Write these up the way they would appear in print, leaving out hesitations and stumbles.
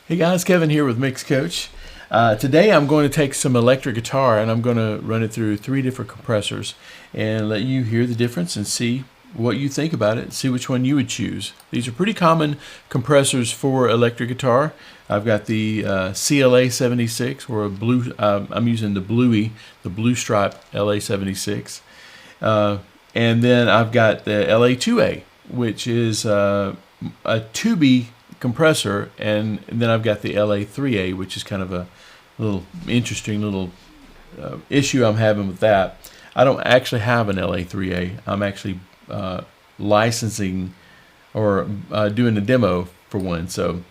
Hey guys, Kevin here with Mix Coach. Today I'm going to take some electric guitar and I'm going to run it through 3 different compressors and let you hear the difference and see what you think about it and see which one you would choose. These are pretty common compressors for electric guitar. I've got the LA76 or a blue, I'm using the Bluey, the blue stripe LA76. And then I've got the LA2A, which is a tubey compressor, and then I've got the LA3A, which is kind of a little interesting little issue I'm having with that. I don't actually have an LA3A. I'm actually licensing or doing a demo for one. So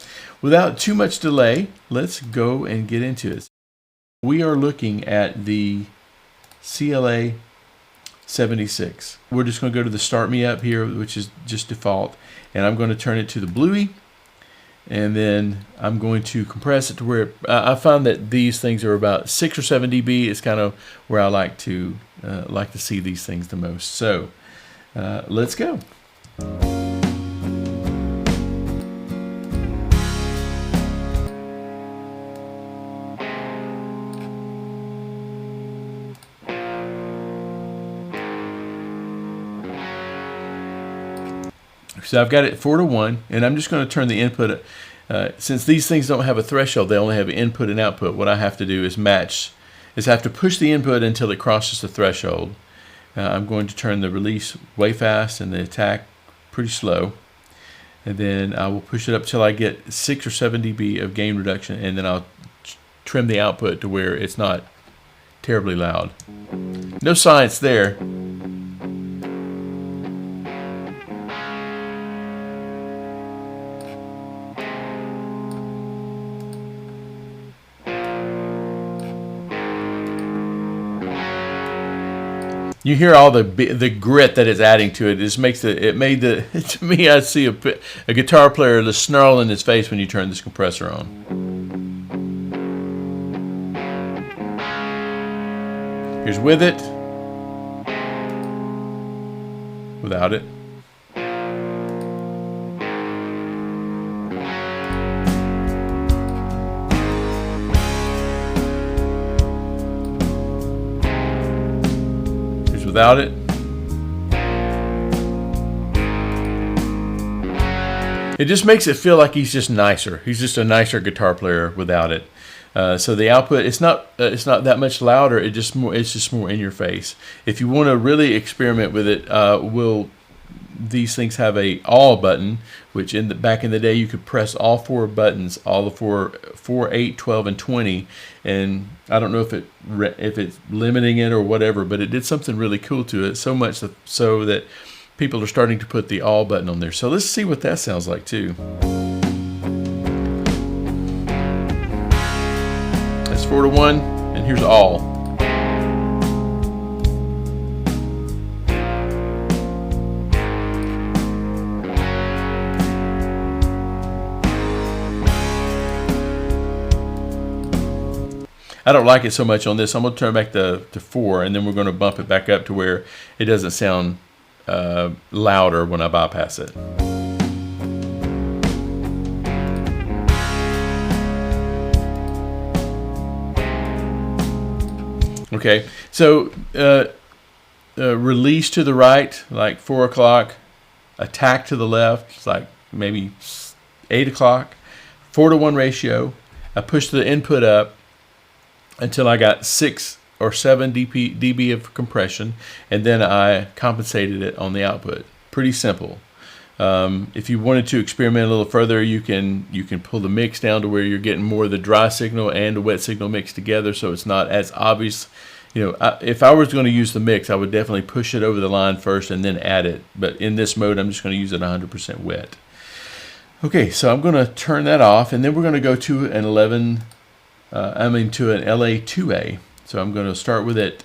without too much delay, let's go and get into it. We are looking at the LA76. We're just going to go to the Start Me Up here, which is just default, and I'm going to turn it to the Bluey. And then I'm going to compress it to where I found that these things are about 6 or 7 dB. It's kind of where I like to see these things the most. So let's go. So I've got it 4-to-1, and I'm just going to turn the input. Since these things don't have a threshold, they only have input and output. What I have to do is have to push the input until it crosses the threshold. I'm going to turn the release way fast and the attack pretty slow, and then I will push it up till I get 6 or 7 dB of gain reduction, and then I'll trim the output to where it's not terribly loud. No science there. You hear all the grit that it's adding to it. It just makes it made the to me. I see a guitar player just snarl in his face when you turn this compressor on. Here's with it, without it. Without it. It just makes it feel like he's just nicer. He's just a nicer guitar player without it. So the output, it's not that much louder. It's just more in your face. If you want to really experiment with it, these things have a all button, which back in the day you could press all 4 buttons, all the 4, 8, 12, and 20, and I don't know if it's limiting it or whatever, but it did something really cool to it, so much so that people are starting to put the all button on there. So let's see what that sounds like too. That's 4-to-1, and here's all. I don't like it so much on this. I'm going to turn it back to 4, and then we're going to bump it back up to where it doesn't sound louder when I bypass it. Okay, so release to the right, like 4 o'clock, attack to the left, it's like maybe 8 o'clock, 4-to-1 ratio. I push the input up until I got 6 or 7 dB of compression, and then I compensated it on the output. Pretty simple. If you wanted to experiment a little further, you can pull the mix down to where you're getting more of the dry signal and the wet signal mixed together, so it's not as obvious. You know, if I was going to use the mix, I would definitely push it over the line first and then add it. But in this mode, I'm just going to use it 100% wet. Okay, so I'm going to turn that off, and then we're going to go to an LA2A. So I'm going to start with it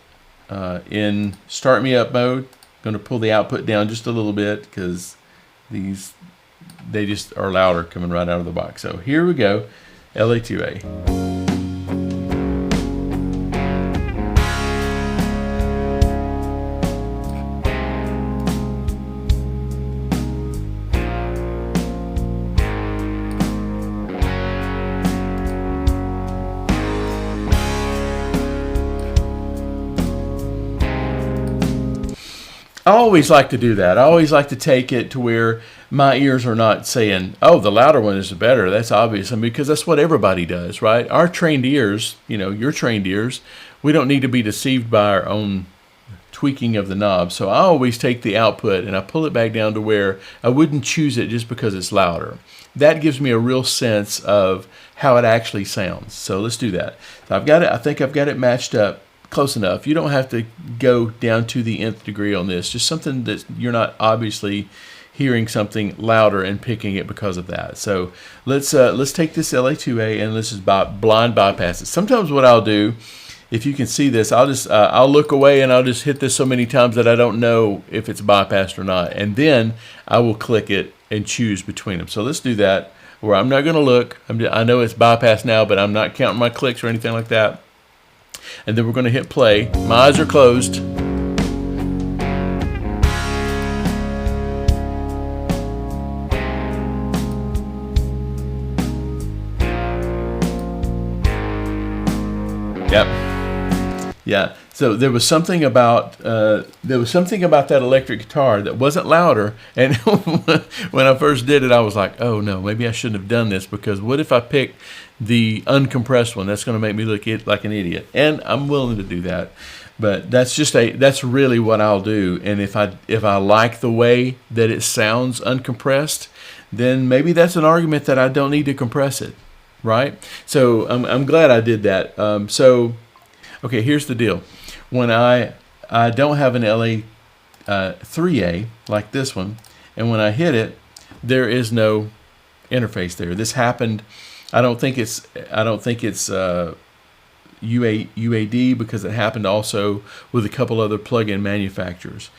in Start Me Up mode. I'm going to pull the output down just a little bit because they just are louder coming right out of the box. So here we go, LA2A. I always like to do that. I always like to take it to where my ears are not saying, oh, the louder one is better. That's obvious. I mean, because that's what everybody does, right? Our trained ears, you know, your trained ears, we don't need to be deceived by our own tweaking of the knob. So I always take the output and I pull it back down to where I wouldn't choose it just because it's louder. That gives me a real sense of how it actually sounds. So let's do that. So I've got it. I think I've got it matched up close enough. You don't have to go down to the nth degree on this. Just something that you're not obviously hearing something louder and picking it because of that. So let's take this LA2A and let's just blind bypass it. Sometimes what I'll do, if you can see this, I'll look away and I'll just hit this so many times that I don't know if it's bypassed or not, and then I will click it and choose between them. So let's do that, where I'm not going to look. I know it's bypassed now, but I'm not counting my clicks or anything like that. And then we're going to hit play. My eyes are closed. Yep. Yeah. So there was something about that electric guitar that wasn't louder, and when I first did it, I was like, oh no, maybe I shouldn't have done this, because what if I pick the uncompressed one? That's going to make me look like an idiot, and I'm willing to do that. But that's really what I'll do. And if I like the way that it sounds uncompressed, then maybe that's an argument that I don't need to compress it, right? So I'm glad I did that. Okay, here's the deal. When I don't have an LA3A like this one, and when I hit it, there is no interface there. This happened. I don't think it's UAD, because it happened also with a couple other plug-in manufacturers.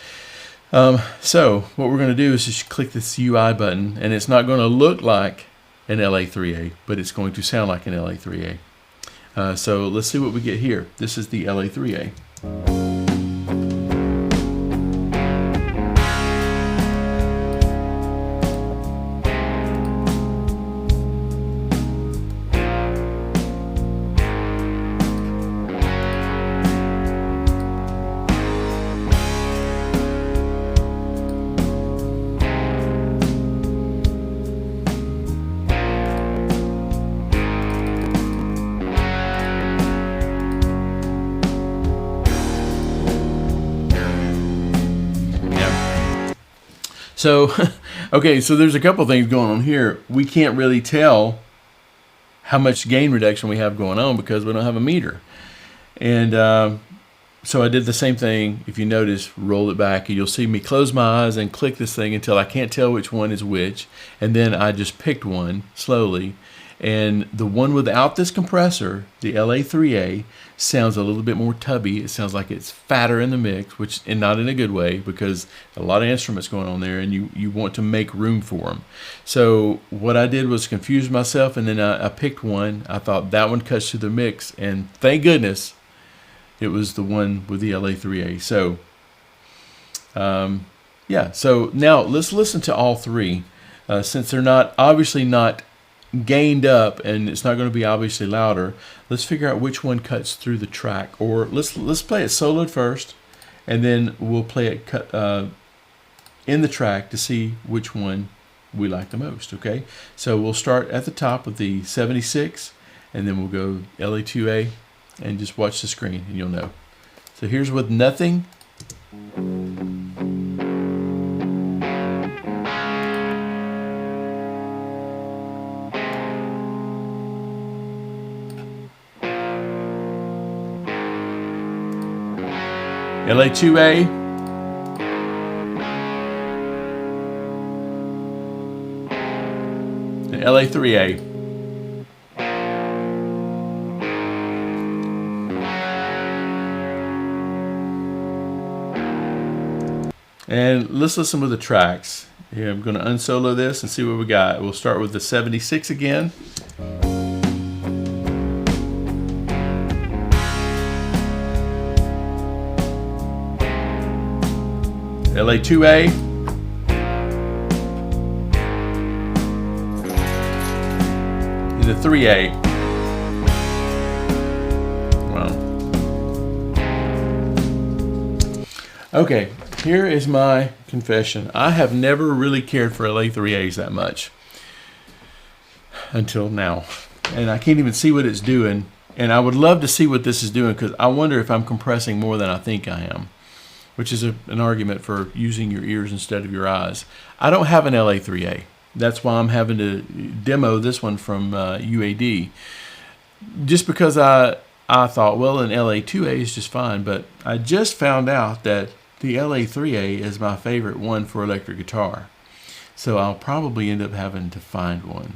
So what we're going to do is just click this UI button, and it's not going to look like an LA3A, but it's going to sound like an LA3A. So let's see what we get here. This is the LA3A. So, okay, so there's a couple things going on here. We can't really tell how much gain reduction we have going on because we don't have a meter. And so I did the same thing. If you notice, roll it back, and you'll see me close my eyes and click this thing until I can't tell which one is which. And then I just picked one slowly. And the one without this compressor, the LA3A, sounds a little bit more tubby. It sounds like it's fatter in the mix, and not in a good way, because a lot of instruments going on there, and you want to make room for them. So what I did was confuse myself, and then I picked one. I thought that one cuts through the mix, and thank goodness it was the one with the LA3A. So yeah, so now let's listen to all three, since they're obviously not gained up, and it's not going to be obviously louder. Let's figure out which one cuts through the track, or let's play it soloed first, and then we'll play it cut in the track to see which one we like the most. Okay, so we'll start at the top with the 76, and then we'll go LA2A, and just watch the screen and you'll know. So here's with nothing. LA2A, and LA3A. And let's listen to the tracks. Here, I'm going to unsolo this and see what we got. We'll start with the 76 again. LA2A, and the 3A. Wow. Okay, here is my confession. I have never really cared for LA3As that much until now. And I can't even see what it's doing. And I would love to see what this is doing, because I wonder if I'm compressing more than I think I am, which is an argument for using your ears instead of your eyes. I don't have an LA3A. That's why I'm having to demo this one from UAD. Just because I thought, well, an LA2A is just fine. But I just found out that the LA3A is my favorite one for electric guitar. So I'll probably end up having to find one,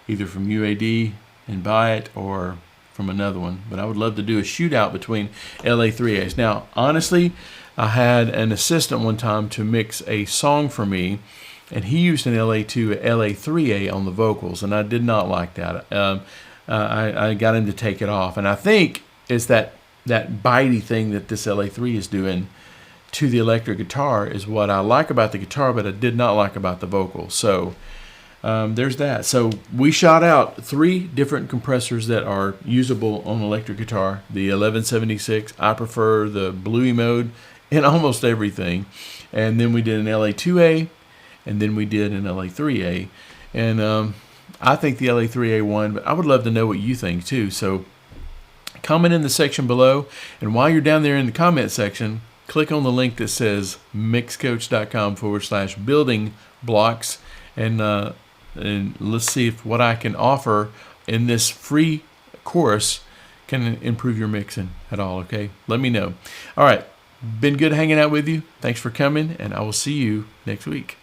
either from UAD and buy it, or from another one. But I would love to do a shootout between LA3As. Now, honestly, I had an assistant one time to mix a song for me, and he used an LA3A on the vocals, and I did not like that. I got him to take it off, and I think it's that bitey thing that this LA3 is doing to the electric guitar is what I like about the guitar, but I did not like about the vocals. So there's that. So we shot out 3 different compressors that are usable on electric guitar. The 1176, I prefer the Bluey mode in almost everything. And then we did an LA2A, and then we did an LA3A. And I think the LA3A won, but I would love to know what you think too. So comment in the section below, and while you're down there in the comment section, click on the link that says mixcoach.com/building blocks, and let's see if what I can offer in this free course can improve your mixing at all. Okay, let me know. All right, been good hanging out with you. Thanks for coming, and I will see you next week.